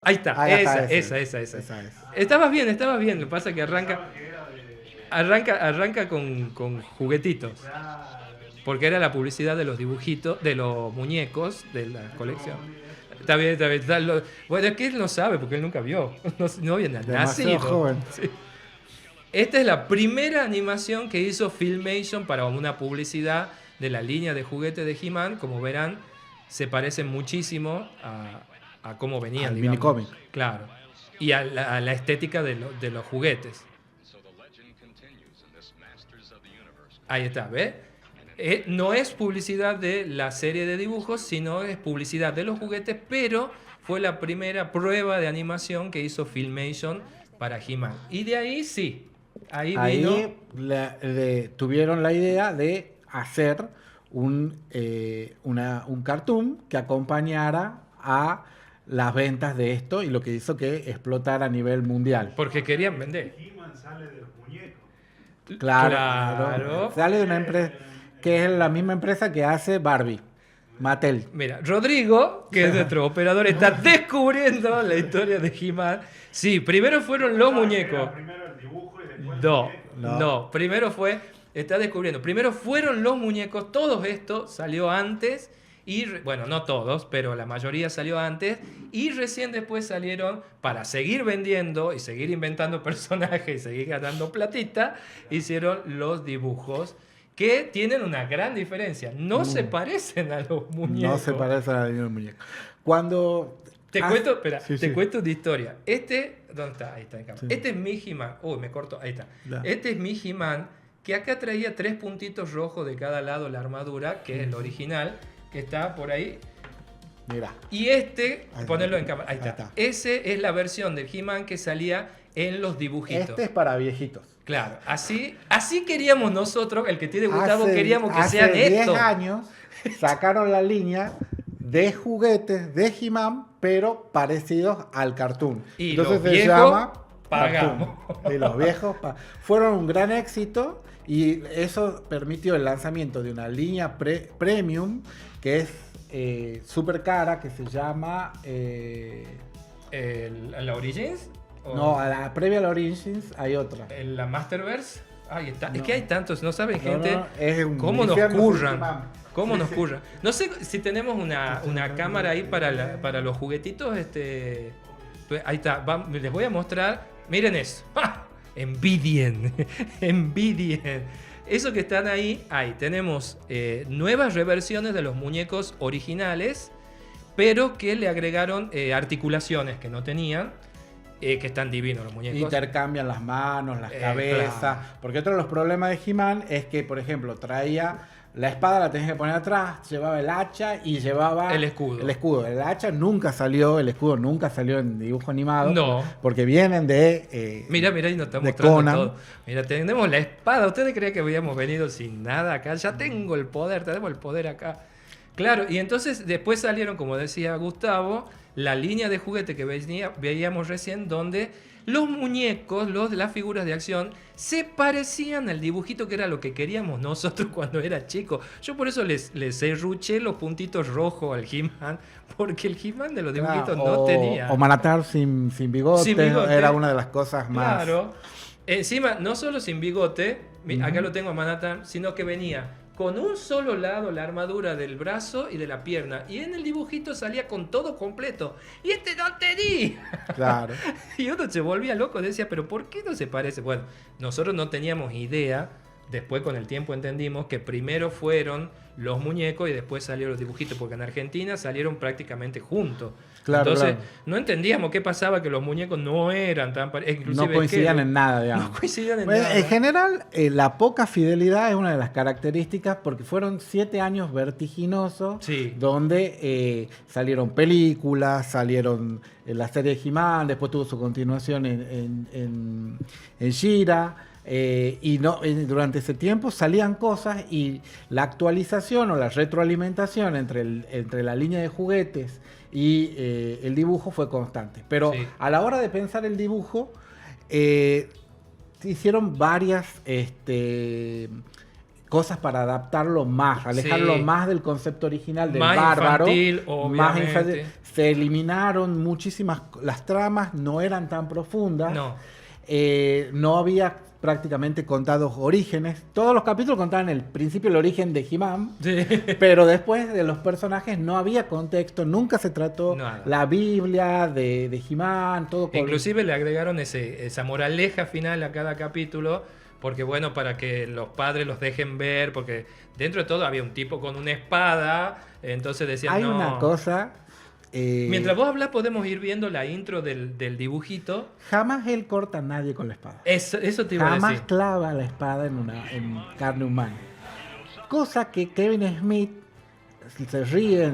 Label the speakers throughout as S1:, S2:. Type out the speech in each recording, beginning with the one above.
S1: Ahí está,
S2: Ahí está,
S1: esa.
S2: Esa es.
S1: Estabas bien. Lo que pasa es que arranca con juguetitos. Porque era la publicidad de los dibujitos, de los muñecos de la colección. Está bien. Bueno, es que él no sabe porque él nunca vio. No había
S2: Demasiado
S1: nacido.
S2: joven.
S1: Sí. Esta es la primera animación que hizo Filmation para una publicidad de la línea de juguetes de He-Man. Como verán, se parecen muchísimo a cómo venían,
S2: Al
S1: digamos.
S2: minicómic.
S1: Claro. Y a la estética de los juguetes. Ahí está, ¿ves? No es publicidad de la serie de dibujos, sino es publicidad de los juguetes, pero fue la primera prueba de animación que hizo Filmation para He-Man. Y de ahí sí, ahí vino...
S2: tuvieron la idea de hacer un cartoon que acompañara a las ventas de esto y lo que hizo que explotara a nivel mundial.
S1: Porque querían vender.
S3: He-Man sale de los muñecos.
S1: Claro.
S2: Sale de una empresa que es la misma empresa que hace Barbie, Mattel.
S1: Mira, Rodrigo, que es nuestro operador, está descubriendo la historia de He-Man. Sí, primero fueron los muñecos.
S3: Primero el dibujo y después
S1: No, primero está descubriendo. Primero fueron los muñecos, todo esto salió antes. Bueno, no todos, pero la mayoría salió antes. Y recién después salieron, para seguir vendiendo y seguir inventando personajes y seguir ganando platita, hicieron los dibujos. Que tienen una gran diferencia. No se parecen a los muñecos.
S2: No se parecen a los muñecos. Cuando...
S1: Te cuento, espera,
S2: sí,
S1: te cuento una historia. ¿Dónde está? Ahí está en cámara.
S2: Sí.
S1: Este es mi He-Man. Uy, me corto. Ahí está.
S2: Ya.
S1: Este es mi He-Man, que acá traía 3 puntitos rojos de cada lado la armadura, que es el original, que está por ahí.
S2: Mira.
S1: Y ponerlo en cámara. Ahí está. Ese es la versión del He-Man que salía en los dibujitos.
S2: Este es para viejitos.
S1: Claro, así queríamos nosotros, el que tiene Gustavo, queríamos que
S2: hace
S1: sean
S2: 10
S1: estos.
S2: años sacaron la línea de juguetes de He-Man, pero parecidos al cartoon.
S1: Y
S2: entonces
S1: los
S2: se
S1: viejos
S2: llama
S1: pagamos.
S2: Cartoon. Y los viejos fueron un gran éxito y eso permitió el lanzamiento de una línea premium que es súper cara, que se llama...
S1: ¿La Origins?
S2: No, previa a la Origins hay otra.
S1: ¿La Masterverse? Ahí está.
S2: No.
S1: Es que hay tantos, no saben, gente,
S2: es un
S1: cómo nos
S2: infierno
S1: curran.
S2: He-Man.
S1: ¿Cómo nos curran? No sé si tenemos una cámara ahí para los juguetitos. Ahí está. Les voy a mostrar. Miren eso. ¡Ah! Envidien. Envidien. Eso que están ahí tenemos nuevas reversiones de los muñecos originales, pero que le agregaron articulaciones que no tenían. Que están divinos los muñecos.
S2: Intercambian las manos, las cabezas.
S1: Claro.
S2: Porque otro de los problemas de He-Man es que, por ejemplo, traía la espada, la tenías que poner atrás, llevaba el hacha y llevaba
S1: el escudo.
S2: El escudo. El hacha nunca salió, el escudo nunca salió en dibujo animado.
S1: No.
S2: Porque vienen de.
S1: Mira, y nos está
S2: de
S1: mostrando
S2: Conan.
S1: todo. Mira, tenemos la espada. ¿Ustedes creen que habíamos venido sin nada acá? Ya tengo el poder, tenemos el poder acá. Claro, y entonces después salieron, como decía Gustavo, la línea de juguete que veíamos recién, donde los muñecos, las figuras de acción, se parecían al dibujito que era lo que queríamos nosotros cuando era chico. Yo por eso les serruché los puntitos rojos al He-Man, porque el He-Man de los dibujitos no tenía.
S2: O Manatar sin bigote,
S1: Sin bigote.
S2: era una de las cosas más.
S1: Claro. Encima, no solo sin bigote, acá lo tengo a Manhattan, sino que venía con un solo lado la armadura del brazo y de la pierna. Y en el dibujito salía con todo completo. Y este no tenía.
S2: Claro.
S1: Y uno se volvía loco, decía, pero ¿por qué no se parece? Bueno, nosotros no teníamos idea. Después con el tiempo entendimos que primero fueron los muñecos y después salieron los dibujitos, porque en Argentina salieron prácticamente juntos.
S2: Claro,
S1: Entonces,
S2: claro.
S1: no entendíamos qué pasaba, que los muñecos no eran tan parecidos.
S2: No coincidían en nada, digamos.
S1: No coincidían en
S2: Bueno,
S1: nada.
S2: en general, la poca fidelidad es una de las características porque fueron 7 años vertiginosos
S1: Sí.
S2: donde salieron películas, salieron la serie de He-Man, después tuvo su continuación en She-Ra. Durante ese tiempo salían cosas y la actualización o la retroalimentación entre la línea de juguetes y el dibujo fue constante. Pero
S1: Sí.
S2: a la hora de pensar el dibujo, hicieron varias cosas para adaptarlo más, alejarlo
S1: Sí.
S2: más del concepto original del
S1: Más
S2: bárbaro.
S1: infantil,
S2: Más
S1: obviamente.
S2: infantil. Se eliminaron muchísimas, las tramas no eran tan profundas.
S1: No.
S2: No había prácticamente contados orígenes. Todos los capítulos contaban el principio, el origen de He-Man,
S1: Sí.
S2: pero después de los personajes no había contexto, nunca se trató
S1: Nada.
S2: la Biblia de He-Man, todo con...
S1: Inclusive le agregaron esa moraleja final a cada capítulo, porque bueno, para que los padres los dejen ver, porque dentro de todo había un tipo con una espada, entonces decían,
S2: Hay
S1: no.
S2: una cosa...
S1: Mientras vos hablas podemos ir viendo la intro del dibujito.
S2: Jamás él corta a nadie con la espada.
S1: Eso te iba a
S2: Jamás
S1: decir.
S2: clava la espada en carne humana. Cosa que Kevin Smith se ríe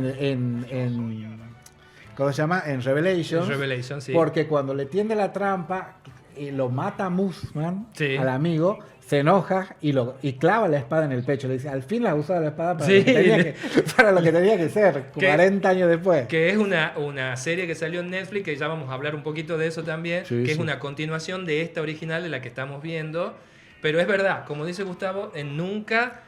S2: ¿cómo se llama? En Revelations.
S1: Revelation, sí.
S2: Porque cuando le tiende la trampa y lo mata Moosman,
S1: Sí.
S2: al amigo, se enoja y clava la espada en el pecho. Le dice, al fin la ha usado la espada para,
S1: Sí.
S2: para lo que tenía que ser,
S1: Que-
S2: 40 años después.
S1: Que es una serie que salió en Netflix, que ya vamos a hablar un poquito de eso también,
S2: Sí,
S1: que es
S2: sí.
S1: una continuación de esta original de la que estamos viendo. Pero es verdad, como dice Gustavo, nunca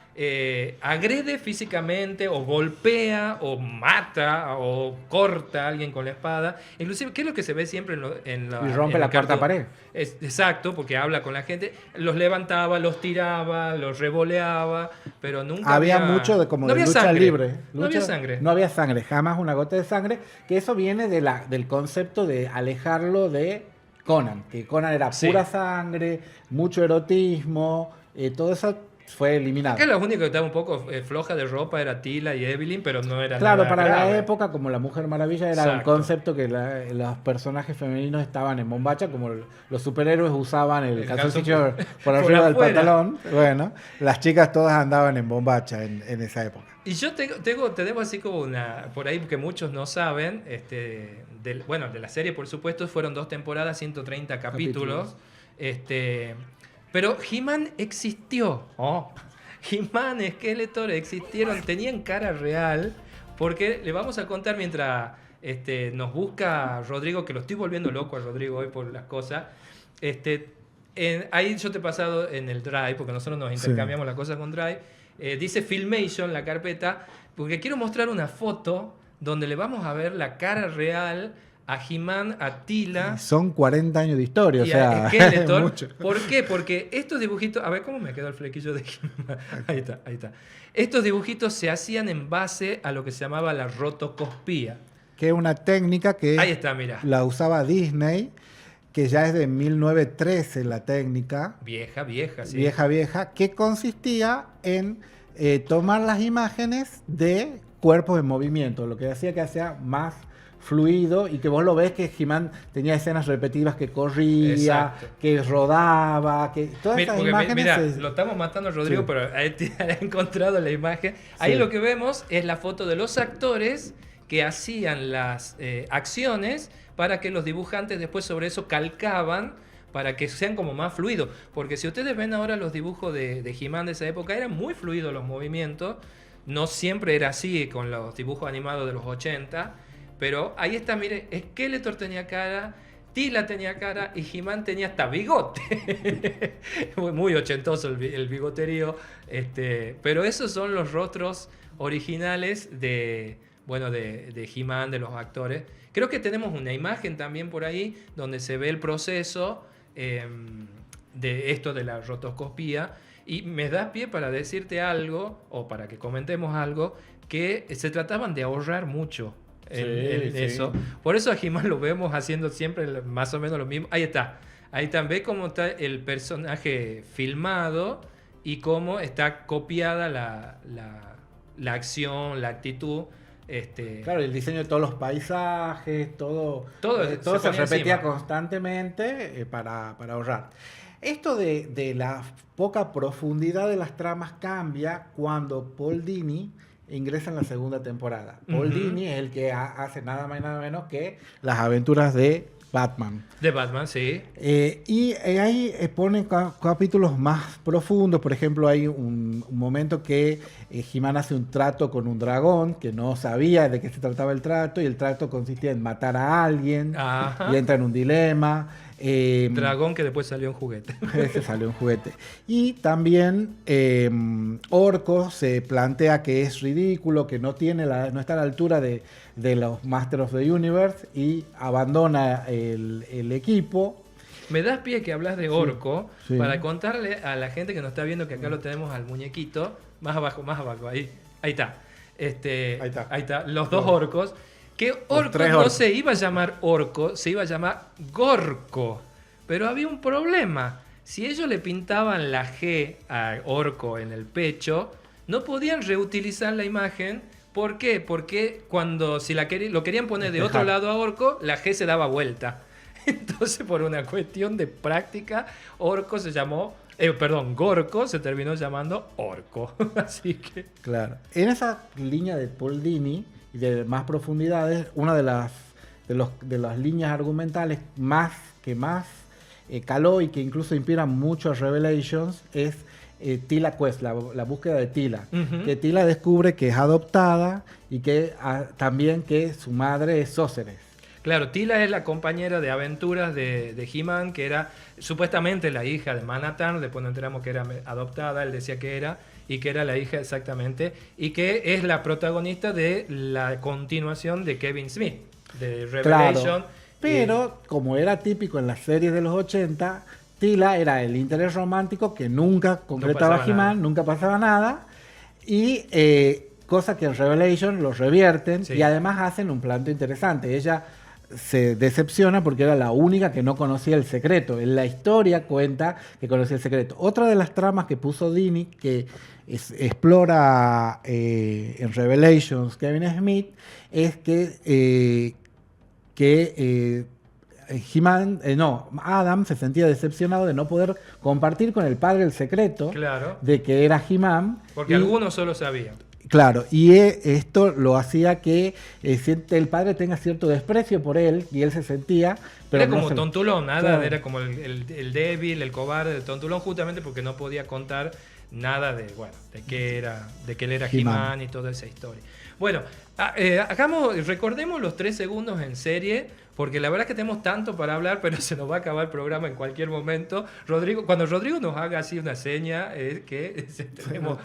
S1: agrede físicamente o golpea o mata o corta a alguien con la espada. Inclusive, ¿qué es lo que se ve siempre en
S2: Y rompe
S1: en
S2: la
S1: el
S2: cuarta
S1: cartón?
S2: pared.
S1: Exacto, porque habla con la gente, los levantaba, los tiraba, los revoleaba, pero nunca
S2: Había mucho de como
S1: no
S2: de
S1: había
S2: lucha
S1: sangre.
S2: libre.
S1: No había
S2: Lucha-
S1: sangre.
S2: No había sangre, jamás una gota de sangre. Que eso viene del concepto de alejarlo de Conan. Que Conan era
S1: Sí.
S2: pura sangre, mucho erotismo, todo eso fue eliminado.
S1: Acá lo único que estaba un poco floja de ropa era Tila y Evelyn, pero no era
S2: Claro,
S1: nada
S2: para
S1: grave.
S2: la época, como la Mujer Maravilla, era un
S1: Exacto.
S2: concepto que los personajes femeninos estaban en bombacha, como los superhéroes usaban el
S1: El
S2: calzoncillo
S1: calzón
S2: por
S1: por
S2: arriba del
S1: afuera.
S2: pantalón. Bueno, las chicas todas andaban en bombacha en esa época.
S1: Y yo tengo así como por ahí que muchos no saben, bueno, de la serie por supuesto fueron 2 temporadas, 130 capítulos. Pero He-Man existió. He-Man, Skeletor existieron, tenían cara real, porque le vamos a contar mientras nos busca Rodrigo, que lo estoy volviendo loco a Rodrigo hoy por las cosas. Ahí yo te he pasado en el Drive, porque nosotros nos intercambiamos las cosas con Drive. Dice Filmation, la carpeta, porque quiero mostrar una foto donde le vamos a ver la cara real a He-Man, a Tila
S2: Y son 40 años de historia, o
S1: y
S2: sea,
S1: a Skeletor.
S2: mucho.
S1: ¿Por qué? Porque estos dibujitos... A ver, ¿cómo me quedó el flequillo de He-Man? Ahí está, ahí está. Estos dibujitos se hacían en base a lo que se llamaba la rotoscopía.
S2: Que es una técnica que
S1: Ahí está, mira.
S2: la usaba Disney, que ya es de 1913 la técnica,
S1: Vieja, sí.
S2: vieja, que consistía en tomar las imágenes de cuerpos en movimiento, lo que hacía que hacía más fluido y que vos lo ves que He-Man tenía escenas repetitivas que corría,
S1: Exacto.
S2: que rodaba, que todas
S1: Mira,
S2: esas
S1: porque
S2: imágenes
S1: mira,
S2: se-
S1: lo estamos matando a Rodrigo,
S2: Sí.
S1: pero ahí te he encontrado la imagen. Ahí
S2: Sí.
S1: lo que vemos es la foto de los actores que hacían las acciones para que los dibujantes después sobre eso calcaban para que sean como más fluidos. Porque si ustedes ven ahora los dibujos de He-Man de esa época, eran muy fluidos los movimientos. No siempre era así con los dibujos animados de los 80. Pero ahí está, mire, Skeletor tenía cara, Tila tenía cara y He-Man tenía hasta bigote. Muy ochentoso el bigoterío. Pero esos son los rostros originales de He-Man, de los actores. Creo que tenemos una imagen también por ahí donde se ve el proceso de esto de la rotoscopía. Y me da pie para decirte algo, o para que comentemos algo, que se trataban de ahorrar mucho en
S2: Sí, sí.
S1: eso. Por eso a He-Man lo vemos haciendo siempre más o menos lo mismo. Ahí está. Ahí también cómo está el personaje filmado y cómo está copiada la acción, la actitud.
S2: Claro, el diseño de todos los paisajes, todo
S1: Todo
S2: todo
S1: se
S2: se
S1: ponía
S2: repetía
S1: encima.
S2: constantemente para ahorrar. Esto de la poca profundidad de las tramas cambia cuando Paul Dini ingresa en la segunda temporada. Paul
S1: Ujú.
S2: Dini es el que hace nada más y nada menos que las aventuras de Batman.
S1: De Batman, sí.
S2: Ahí ponen capítulos más profundos. Por ejemplo, hay un momento que He-Man hace un trato con un dragón que no sabía de qué se trataba el trato, y el trato consistía en matar a alguien
S1: Ajá.
S2: y entra en un dilema.
S1: Dragón que después salió en juguete.
S2: Ese salió un juguete. Y también Orko se plantea que es ridículo, que no está a la altura de los Masters of the Universe y abandona el equipo.
S1: Me das pie que hablas de Orko
S2: sí.
S1: para contarle a la gente que nos está viendo que acá lo tenemos al muñequito. Más abajo, ahí está. Ahí está. Los dos orcos. Que Orko no
S2: orcos.
S1: se iba a llamar Orko, se iba a llamar Gorko. Pero había un problema. Si ellos le pintaban la G a Orko en el pecho, no podían reutilizar la imagen. ¿Por qué? Porque si lo querían poner de otro lado a Orko, la G se daba vuelta. Entonces, por una cuestión de práctica, Gorko se terminó llamando Orko. Así que...
S2: Claro. En esa línea de Paul Dini y de más profundidades, una de las líneas argumentales que más caló y que incluso inspira mucho a Revelations es Tila Quest, la búsqueda de Tila.
S1: Uh-huh.
S2: Que Tila descubre que es adoptada y que también que su madre es Sorceress.
S1: Claro, Tila es la compañera de aventuras de He-Man, que era supuestamente la hija de Manhattan. Después nos enteramos que era adoptada, él decía que era, y que era la hija exactamente, y que es la protagonista de la continuación de Kevin Smith, de Revelation.
S2: Claro, pero como era típico en las series de los 80, Tila era el interés romántico que nunca concretaba He-Man, nunca pasaba nada, y cosa que en Revelation los revierten, sí. Y además hacen un planto interesante. Ella se decepciona porque era la única que no conocía el secreto. En la historia cuenta que conocía el secreto. Otra de las tramas que puso Dini, que explora en Revelations Kevin Smith, es que Adam se sentía decepcionado de no poder compartir con el padre el secreto,
S1: claro,
S2: de que era He-Man.
S1: Porque algunos solo sabían.
S2: Claro, y esto lo hacía que el padre tenga cierto desprecio por él, y él se sentía... Pero
S1: era como tontulón, nada,
S2: claro.
S1: Era como el débil, el cobarde, el tontulón, justamente porque no podía contar nada de que él era He-Man y toda esa historia. Bueno, recordemos los 3 segundos en serie, porque la verdad es que tenemos tanto para hablar, pero se nos va a acabar el programa en cualquier momento. Cuando Rodrigo nos haga así una seña, es que tenemos...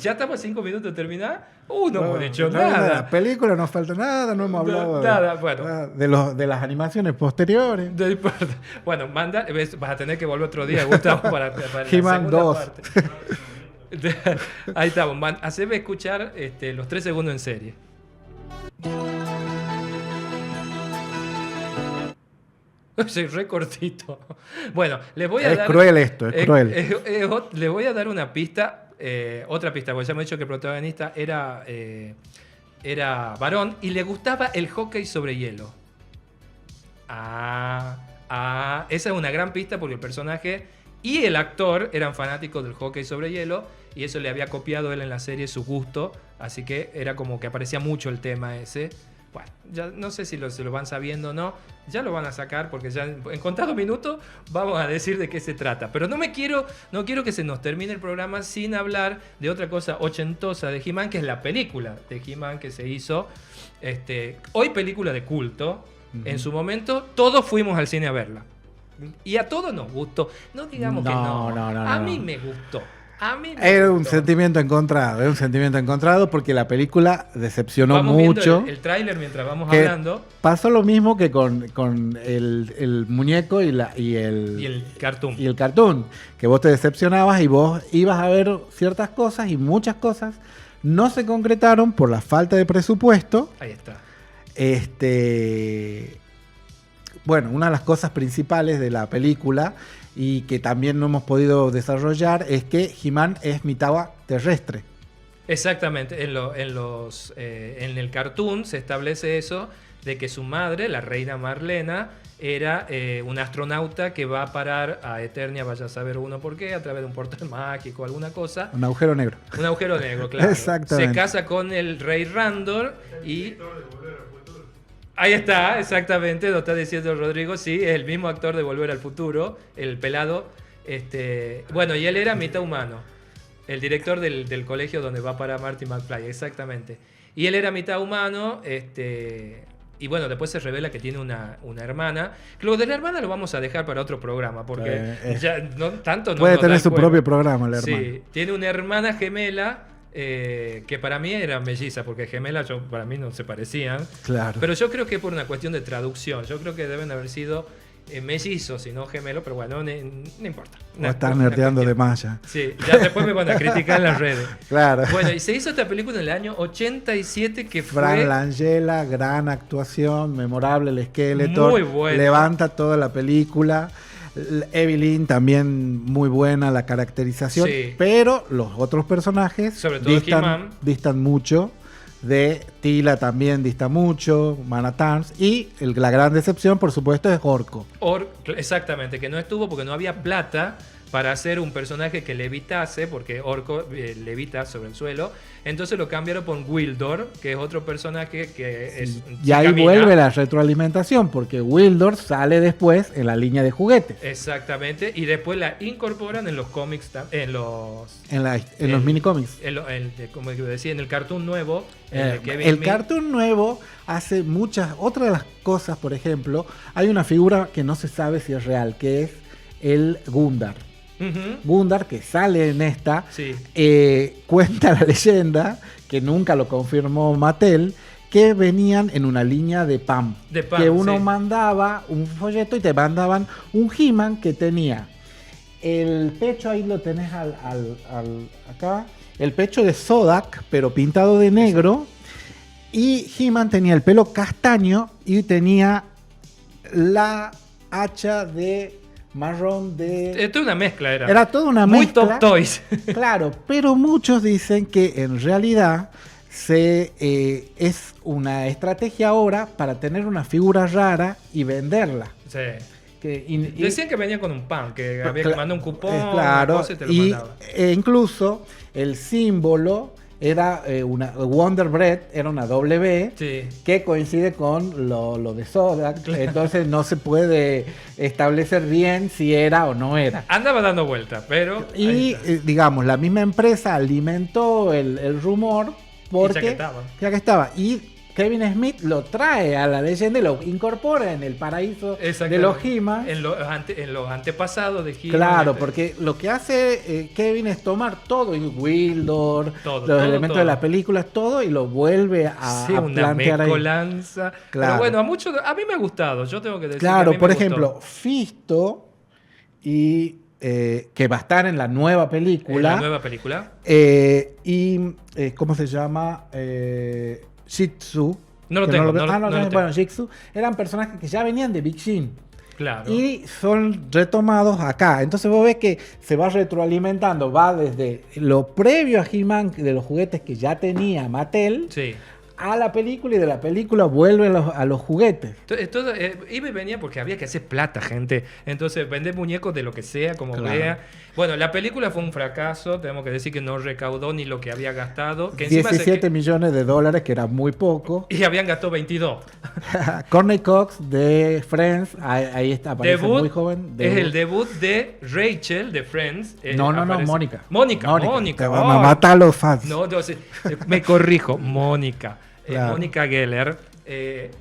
S1: ¿Ya estamos a 5 minutos de terminar? No hemos dicho nada.
S2: De la película no falta nada, no hemos hablado de las animaciones posteriores.
S1: Bueno, vas a tener que volver otro día, Gustavo, para la
S2: He-Man
S1: segunda
S2: 2.
S1: parte. Ahí estamos. Haceme escuchar los 3 segundos en serie. Soy re cortito. Bueno, les voy a dar...
S2: Es cruel esto, es cruel.
S1: Les voy a dar una pista. Otra pista, porque ya me he dicho que el protagonista era varón y le gustaba el hockey sobre hielo. Esa es una gran pista porque el personaje y el actor eran fanáticos del hockey sobre hielo y eso le había copiado él en la serie su gusto, así que era como que aparecía mucho el tema ese. Bueno, ya no sé si se lo van sabiendo o no, ya lo van a sacar porque ya en contados minutos vamos a decir de qué se trata. Pero no quiero que se nos termine el programa sin hablar de otra cosa ochentosa de He-Man, que es la película de He-Man que se hizo. Hoy película de culto. Uh-huh. En su momento todos fuimos al cine a verla. Y a todos nos gustó. No digamos que no. A mí me gustó.
S2: Era un sentimiento encontrado porque la película decepcionó
S1: vamos
S2: mucho.
S1: El tráiler mientras vamos hablando.
S2: Pasó lo mismo que con el muñeco y el
S1: cartoon.
S2: Y el cartoon, que vos te decepcionabas y vos ibas a ver ciertas cosas y muchas cosas no se concretaron por la falta de presupuesto.
S1: Ahí está.
S2: Bueno, una de las cosas principales de la película y que también no hemos podido desarrollar es que He-Man es mitad terrestre.
S1: Exactamente, en el cartoon se establece eso de que su madre, la reina Marlena, era un astronauta que va a parar a Eternia, vaya a saber uno por qué, a través de un portal mágico o alguna cosa.
S2: Un agujero negro.
S1: Un agujero negro, claro.
S2: Exactamente.
S1: Se casa con el rey Randor y... Ahí está, exactamente, lo está diciendo Rodrigo, sí, es el mismo actor de Volver al Futuro, el pelado. Bueno, y él era mitad humano, el director del colegio donde va para Marty McFly, exactamente. Y él era mitad humano, Y bueno, después se revela que tiene una hermana. Lo de la hermana lo vamos a dejar para otro programa, porque ya no tanto no
S2: puede
S1: nos da
S2: tener
S1: el
S2: su
S1: juego.
S2: propio programa, la hermana.
S1: Sí, tiene una hermana gemela que para mí era melliza, porque gemelas para mí no se parecían.
S2: Claro.
S1: Pero yo creo que es por una cuestión de traducción. Yo creo que deben haber sido mellizos y no gemelos, pero bueno, no importa.
S2: O están nerdeando de más ya.
S1: Sí, ya después me van a criticar en las redes.
S2: Claro.
S1: Bueno, y se hizo esta película en el año 87 que
S2: Fran
S1: fue...
S2: Langella, gran actuación, memorable el Skeletor.
S1: Muy bueno.
S2: Levanta toda la película. Evelyn también muy buena la caracterización,
S1: Sí.
S2: pero los otros personajes
S1: Sobre todo He-Man.
S2: distan mucho. De Tila también dista mucho, Manatans, y la gran decepción, por supuesto, es Orko.
S1: Exactamente, que no estuvo porque no había plata para hacer un personaje que levitase, porque Orko levita sobre el suelo. Entonces lo cambiaron por Wildor, que es otro personaje que es...
S2: Y ahí vuelve la retroalimentación, porque Wildor sale después en la línea de juguetes.
S1: Exactamente, y después la incorporan en los cómics, en los
S2: minicómics.
S1: Como decía, en el cartoon nuevo.
S2: El
S1: Smith.
S2: cartoon nuevo hace muchas... Otra de las cosas, por ejemplo, hay una figura que no se sabe si es real, que es el Gundar.
S1: Uh-huh.
S2: Gundar, que sale en esta,
S1: Sí.
S2: cuenta la leyenda, que nunca lo confirmó Mattel, que venían en una línea de PAM. Que uno
S1: sí.
S2: mandaba un folleto y te mandaban un He-Man que tenía el pecho, ahí lo tenés acá, el pecho de Zodak, pero pintado de negro, y He-Man tenía el pelo castaño y tenía la hacha de marrón de...
S1: Esto es una mezcla, era.
S2: Era toda una
S1: Muy
S2: mezcla.
S1: Top Toys.
S2: Claro, pero muchos dicen que en realidad es una estrategia ahora para tener una figura rara y venderla.
S1: Sí.
S2: Decían
S1: que venía con un pan, que había que mandar un cupón,
S2: claro,
S1: una cosa y te lo
S2: y
S1: mandaba.
S2: Incluso el símbolo era una Wonder Bread, era una W,
S1: Sí.
S2: que coincide con lo de Soda. Claro. Entonces no se puede establecer bien si era o no era.
S1: Andaba dando vueltas, pero...
S2: Y digamos, la misma empresa alimentó el rumor porque
S1: ya
S2: que estaba. Y Kevin Smith lo trae a la leyenda y lo incorpora en el paraíso de los He-Man.
S1: En los antepasados de He-Man.
S2: Claro, porque lo que hace Kevin es tomar todo, y Wildor, los elementos de las películas, todo, y lo vuelve a
S1: una
S2: plantear
S1: mezcolanza.
S2: Claro.
S1: Pero bueno, a mí me ha gustado, yo tengo que decir.
S2: Claro,
S1: que a mí
S2: por
S1: me
S2: ejemplo,
S1: gustó.
S2: Fisto, y que va a estar en la nueva película.
S1: ¿En la nueva película?
S2: ¿Cómo se llama? Jitsu.
S1: No lo tengo. No lo
S2: bueno,
S1: tengo.
S2: Jitsu eran personajes que ya venían de Big Shin.
S1: Claro.
S2: Y son retomados acá. Entonces vos ves que se va retroalimentando. Va desde lo previo a He-Man, de los juguetes que ya tenía Mattel,
S1: Sí.
S2: a la película, y de la película vuelve a los juguetes.
S1: Todo, iba y venía porque había que hacer plata, gente. Entonces, vender muñecos de lo que sea, como
S2: Claro.
S1: vea. Bueno, la película fue un fracaso. Tenemos que decir que no recaudó ni lo que había gastado. Que encima
S2: 17 millones de dólares, que era muy poco.
S1: Y habían gastado 22.
S2: Courtney Cox de Friends, ahí está, aparece
S1: Debut,
S2: muy joven.
S1: es el debut de Rachel de Friends.
S2: No,
S1: aparece-
S2: Mónica.
S1: Mónica.
S2: Te van a matar los fans.
S1: No, sí, me corrijo, Mónica.
S2: Claro.
S1: Mónica Geller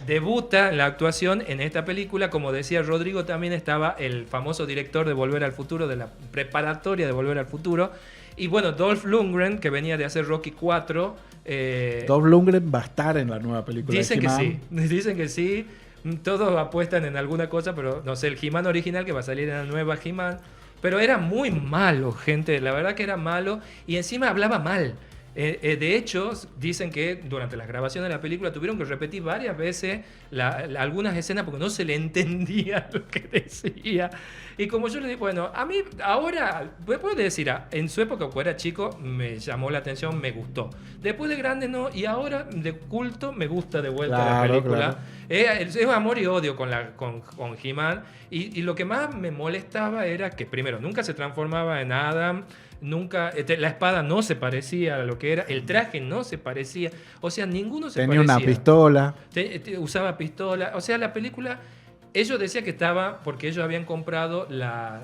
S1: debuta la actuación en esta película. Como decía Rodrigo, también estaba el famoso director de Volver al Futuro, de la preparatoria de Volver al Futuro. Y bueno, Dolph Lundgren, que venía de hacer Rocky 4.
S2: Dolph Lundgren va a estar en la nueva película.
S1: Dicen
S2: de
S1: que
S2: He-Man.
S1: sí, dicen que sí. Todos apuestan en alguna cosa, pero no sé, el He-Man original que va a salir en la nueva He-Man. Pero era muy malo, gente, la verdad que era malo. Y encima hablaba mal. De hecho, dicen que durante las grabaciones de la película tuvieron que repetir varias veces algunas escenas porque no se le entendía lo que decía. Y como yo le digo, bueno, a mí ahora, puedo decir, en su época cuando era chico me llamó la atención, me gustó. Después de grande no, y ahora de culto me gusta de vuelta la película.
S2: Claro.
S1: Es amor y odio con He-Man. Y lo que más me molestaba era que primero nunca se transformaba en Adam. Nunca, la espada no se parecía a lo que era, el traje no se parecía, o sea, ninguno se
S2: Tenía
S1: parecía.
S2: una pistola.
S1: Usaba pistola, o sea, la película, ellos decían que estaba porque ellos habían comprado la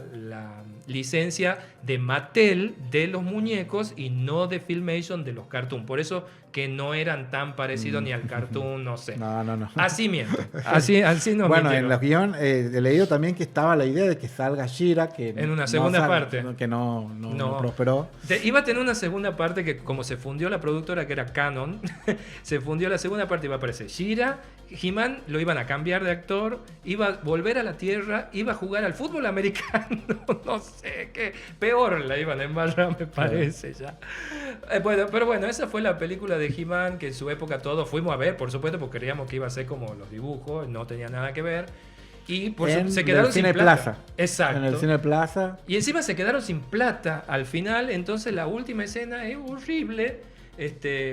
S1: licencia de Mattel de los muñecos y no de Filmation de los cartoons, por eso que no eran tan parecidos ni al cartoon, no sé.
S2: No.
S1: Así miento. Así nos
S2: Bueno,
S1: mintieron.
S2: en los guión he leído también que estaba la idea de que salga She-Ra, que
S1: En una segunda parte.
S2: que no prosperó.
S1: Iba a tener una segunda parte que, como se fundió la productora, que era Canon, se fundió la segunda parte, iba a aparecer She-Ra, He-Man lo iban a cambiar de actor, iba a volver a la Tierra, iba a jugar al fútbol americano, no sé qué, peor la iban a embarrar, me parece ya. Bueno, pero bueno, esa fue la película de He-Man que en su época todos fuimos a ver, por supuesto, porque creíamos que iba a ser como los dibujos, no tenía nada que ver. Y se quedaron sin
S2: Cine
S1: plata.
S2: Plaza.
S1: Exacto.
S2: En el Cine Plaza.
S1: Y encima se quedaron sin plata al final, entonces la última escena es horrible,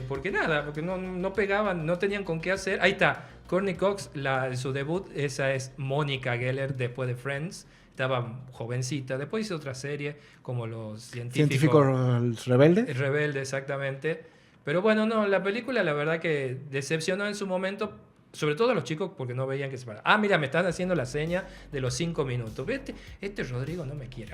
S1: porque no pegaban, no tenían con qué hacer. Ahí está, Courtney Cox, su debut, esa es Mónica Geller después de Friends, estaba jovencita, después hizo otra serie como Los
S2: Científicos Rebeldes.
S1: Rebelde, exactamente. Pero bueno, no, la película la verdad que decepcionó en su momento, sobre todo a los chicos porque no veían que se paraba. Ah, mira, me están haciendo la seña de los 5 minutos. Este Rodrigo no me quiere.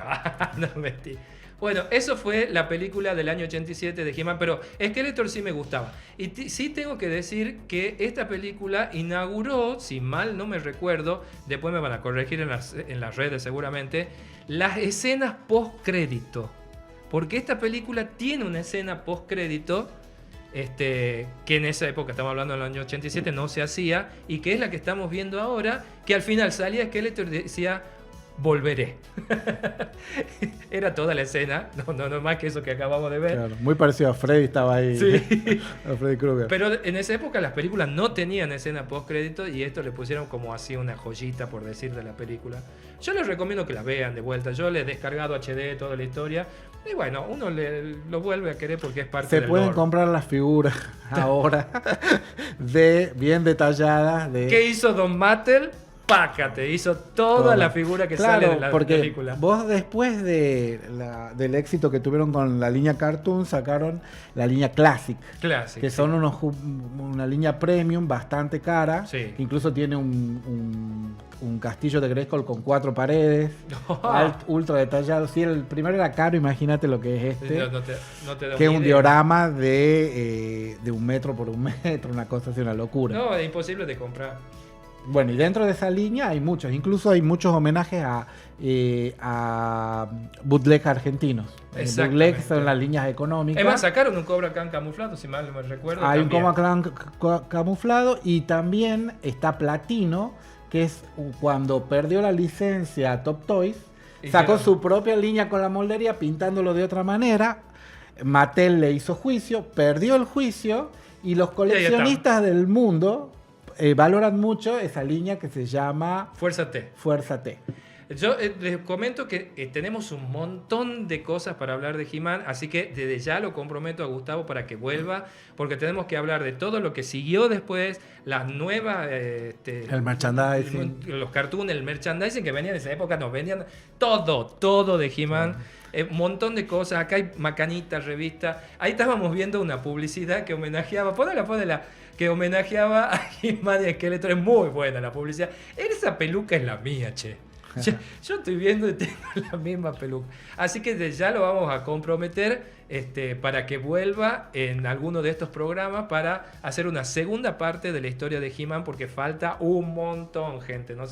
S1: No, mentira. Bueno, eso fue la película del año 87 de He-Man, pero Skeletor sí me gustaba. Y sí tengo que decir que esta película inauguró, si mal no me recuerdo, después me van a corregir en las redes seguramente, las escenas post-crédito. Porque esta película tiene una escena post-crédito que en esa época, estamos hablando del año 87, no se hacía, y que es la que estamos viendo ahora, que al final salía Skeletor y decía, volveré. Era toda la escena, no más que eso que acabamos de ver.
S2: Claro, muy parecido a Freddy, estaba ahí.
S1: Sí.
S2: A Freddy Krueger.
S1: Pero en esa época las películas no tenían escena post-crédito y esto le pusieron como así una joyita, por decir, de la película. Yo les recomiendo que la vean de vuelta. Yo les he descargado HD toda la historia. Y bueno, uno lo vuelve a querer porque es parte
S2: Se
S1: del
S2: pueden
S1: lore.
S2: comprar las figuras ahora bien detalladas.
S1: ¿Qué hizo Don Mattel? Pácate, hizo toda la figura que sale de la
S2: porque
S1: película.
S2: Vos después del éxito que tuvieron con la línea Cartoon, sacaron la línea Classic.
S1: Classic,
S2: que son una línea premium bastante cara.
S1: Sí.
S2: Incluso tiene un castillo de Grayskull con 4 paredes. Ultra detallado. Si el primero era caro, imagínate lo que es este.
S1: No te da
S2: que es un
S1: idea.
S2: diorama de 1 metro por 1 metro, una cosa así, una locura.
S1: No, es imposible de comprar.
S2: Bueno, y dentro de esa línea hay muchos, incluso hay muchos homenajes a bootleg argentinos. Bootleg son las líneas económicas.
S1: Además, sacaron un Cobra Khan camuflado, si mal no me recuerdo.
S2: Hay
S1: también.
S2: un Cobra Khan camuflado y también está Platino, que es cuando perdió la licencia Top Toys, sacó su propia línea con la moldería pintándolo de otra manera. Mattel le hizo juicio, perdió el juicio y los coleccionistas del mundo valoran mucho esa línea que se llama
S1: Fuerza T.
S2: Fuerza T.
S1: Yo les comento que tenemos un montón de cosas para hablar de He-Man, así que desde ya lo comprometo a Gustavo para que vuelva, porque tenemos que hablar de todo lo que siguió después, las nuevas...
S2: el merchandising.
S1: Los cartoons, el merchandising que venían en esa época, nos vendían todo de He-Man. Un montón de cosas, acá hay macanitas, revistas. Ahí estábamos viendo una publicidad que homenajeaba, ponela, que homenajeaba a He-Man y a Skeletor. Es muy buena la publicidad. Esa peluca es la mía, che. Yo estoy viendo y tengo la misma peluca. Así que desde ya lo vamos a comprometer para que vuelva en alguno de estos programas para hacer una segunda parte de la historia de He-Man, porque falta un montón, gente. ¿No?